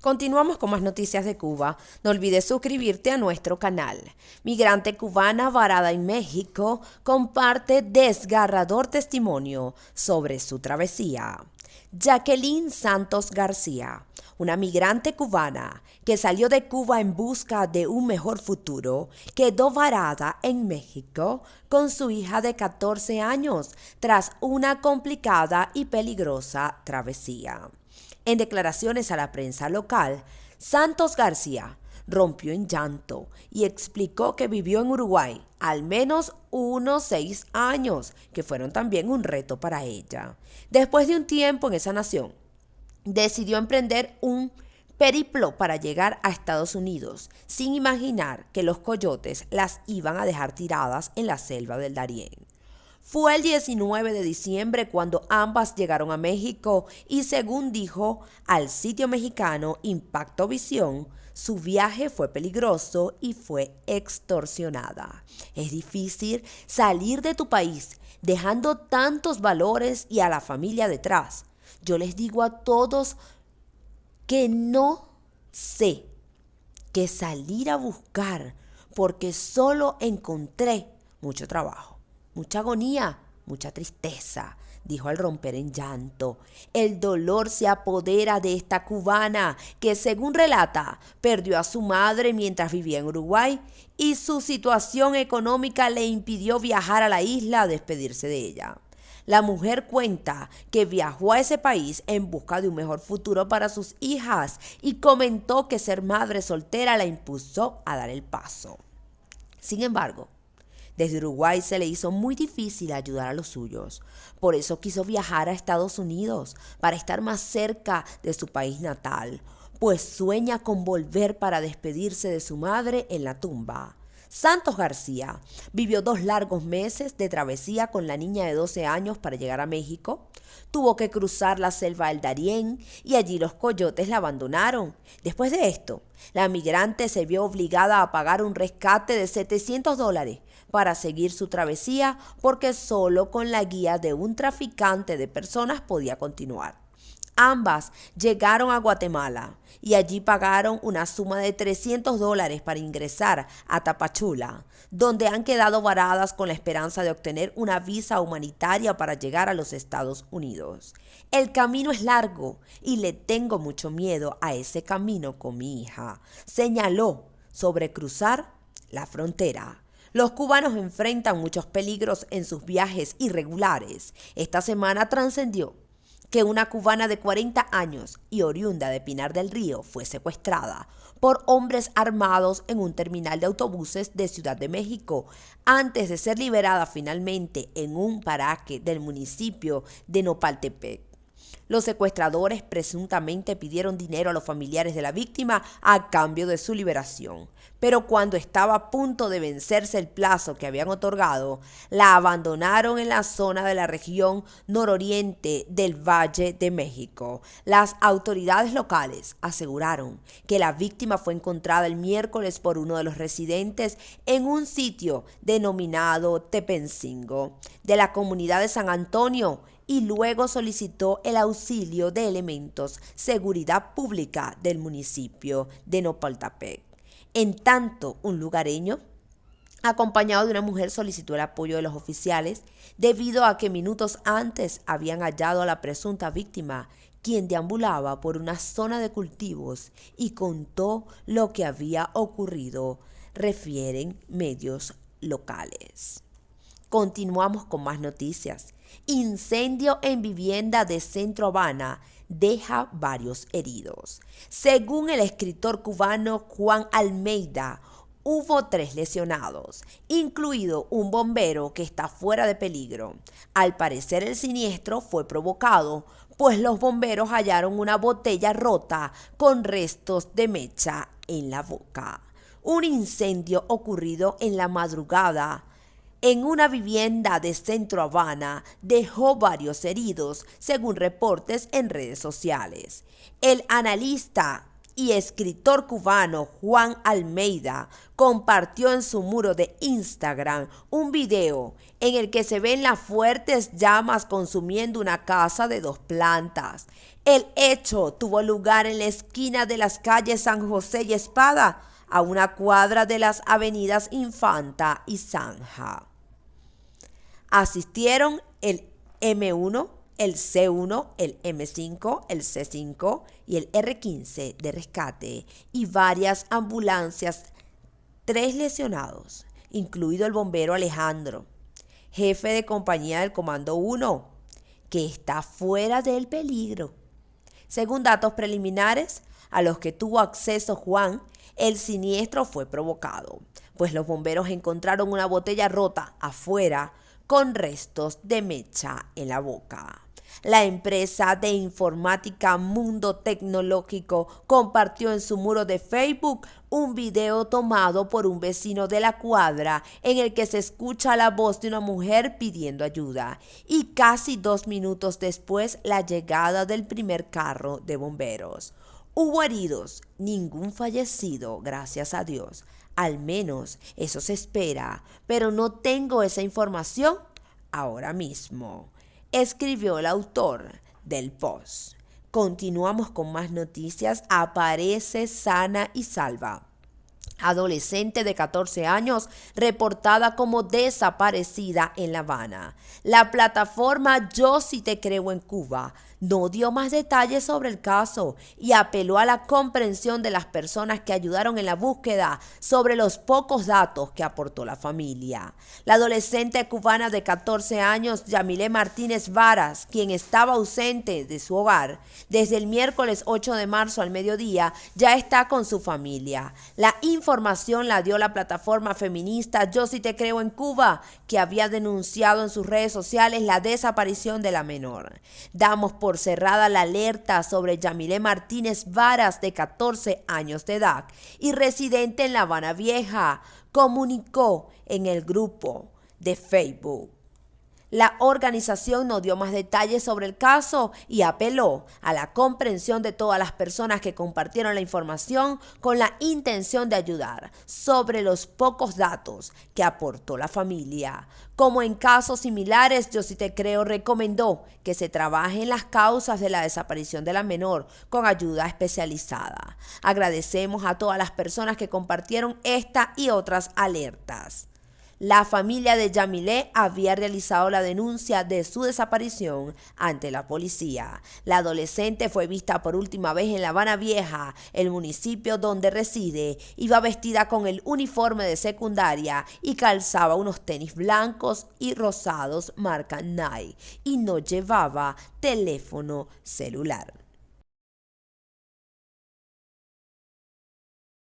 Continuamos con más noticias de Cuba. No olvides suscribirte a nuestro canal. Migrante cubana varada en México comparte desgarrador testimonio sobre su travesía. Jacqueline Santos García, una migrante cubana que salió de Cuba en busca de un mejor futuro, quedó varada en México con su hija de 14 años tras una complicada y peligrosa travesía. En declaraciones a la prensa local, Santos García rompió en llanto y explicó que vivió en Uruguay al menos unos 6 años, que fueron también un reto para ella. Después de un tiempo en esa nación, decidió emprender un periplo para llegar a Estados Unidos, sin imaginar que los coyotes las iban a dejar tiradas en la selva del Darién. Fue el 19 de diciembre cuando ambas llegaron a México y, según dijo al sitio mexicano Impacto Visión, su viaje fue peligroso y fue extorsionada. Es difícil salir de tu país dejando tantos valores y a la familia detrás. Yo les digo a todos que no sé qué salir a buscar porque solo encontré mucho trabajo. Mucha agonía, mucha tristeza, dijo al romper en llanto. El dolor se apodera de esta cubana que, según relata, perdió a su madre mientras vivía en Uruguay y su situación económica le impidió viajar a la isla a despedirse de ella. La mujer cuenta que viajó a ese país en busca de un mejor futuro para sus hijas y comentó que ser madre soltera la impulsó a dar el paso. Sin embargo, desde Uruguay se le hizo muy difícil ayudar a los suyos. Por eso quiso viajar a Estados Unidos para estar más cerca de su país natal, pues sueña con volver para despedirse de su madre en la tumba. Santos García vivió 2 largos meses de travesía con la niña de 12 años para llegar a México. Tuvo que cruzar la selva del Darién y allí los coyotes la abandonaron. Después de esto, la migrante se vio obligada a pagar un rescate de $700 para seguir su travesía porque solo con la guía de un traficante de personas podía continuar. Ambas llegaron a Guatemala y allí pagaron una suma de $300 para ingresar a Tapachula, donde han quedado varadas con la esperanza de obtener una visa humanitaria para llegar a los Estados Unidos. El camino es largo y le tengo mucho miedo a ese camino con mi hija, señaló sobre cruzar la frontera. Los cubanos enfrentan muchos peligros en sus viajes irregulares. Esta semana trascendió que una cubana de 40 años y oriunda de Pinar del Río fue secuestrada por hombres armados en un terminal de autobuses de Ciudad de México, antes de ser liberada finalmente en un paraje del municipio de Nopaltepec. Los secuestradores presuntamente pidieron dinero a los familiares de la víctima a cambio de su liberación, pero cuando estaba a punto de vencerse el plazo que habían otorgado, la abandonaron en la zona de la región nororiente del Valle de México. Las autoridades locales aseguraron que la víctima fue encontrada el miércoles por uno de los residentes en un sitio denominado Tepencingo, de la comunidad de San Antonio, y luego solicitó el auxilio de elementos seguridad pública del municipio de Nopaltepec. En tanto, un lugareño, acompañado de una mujer, solicitó el apoyo de los oficiales debido a que minutos antes habían hallado a la presunta víctima, quien deambulaba por una zona de cultivos y contó lo que había ocurrido, refieren medios locales. Continuamos con más noticias. Incendio en vivienda de Centro Habana deja varios heridos. Según el escritor cubano Juan Almeida, hubo 3 lesionados, incluido un bombero que está fuera de peligro. Al parecer el siniestro fue provocado, pues los bomberos hallaron una botella rota con restos de mecha en la boca. Un incendio ocurrido en la madrugada en una vivienda de Centro Habana dejó varios heridos, según reportes en redes sociales. El analista y escritor cubano Juan Almeida compartió en su muro de Instagram un video en el que se ven las fuertes llamas consumiendo una casa de 2 plantas. El hecho tuvo lugar en la esquina de las calles San José y Espada, a una cuadra de las avenidas Infanta y Zanja. Asistieron el M1, el C1, el M5, el C5 y el R15 de rescate y varias ambulancias, 3 lesionados, incluido el bombero Alejandro, jefe de compañía del Comando 1, que está fuera del peligro. Según datos preliminares a los que tuvo acceso Juan, el siniestro fue provocado, pues los bomberos encontraron una botella rota afuera con restos de mecha en la boca. La empresa de informática Mundo Tecnológico compartió en su muro de Facebook un video tomado por un vecino de la cuadra en el que se escucha la voz de una mujer pidiendo ayuda y casi 2 minutos después la llegada del primer carro de bomberos. Hubo heridos, ningún fallecido, gracias a Dios. Al menos eso se espera, pero no tengo esa información ahora mismo, escribió el autor del post. Continuamos con más noticias. Aparece sana y salva. Adolescente de 14 años reportada como desaparecida en La Habana. La plataforma Yo Sí Te Creo en Cuba no dio más detalles sobre el caso y apeló a la comprensión de las personas que ayudaron en la búsqueda sobre los pocos datos que aportó la familia. La adolescente cubana de 14 años, Yamilé Martínez Varas, quien estaba ausente de su hogar desde el miércoles 8 de marzo al mediodía, ya está con su familia. La información la dio la plataforma feminista Yo Sí Te Creo en Cuba, que había denunciado en sus redes sociales la desaparición de la menor. Damos por cerrada la alerta sobre Yamilé Martínez Varas, de 14 años de edad y residente en La Habana Vieja, comunicó en el grupo de Facebook. La organización no dio más detalles sobre el caso y apeló a la comprensión de todas las personas que compartieron la información con la intención de ayudar sobre los pocos datos que aportó la familia. Como en casos similares, Yo Sí Te Creo recomendó que se trabaje en las causas de la desaparición de la menor con ayuda especializada. Agradecemos a todas las personas que compartieron esta y otras alertas. La familia de Yamilé había realizado la denuncia de su desaparición ante la policía. La adolescente fue vista por última vez en La Habana Vieja, el municipio donde reside. Iba vestida con el uniforme de secundaria y calzaba unos tenis blancos y rosados marca Nike y no llevaba teléfono celular.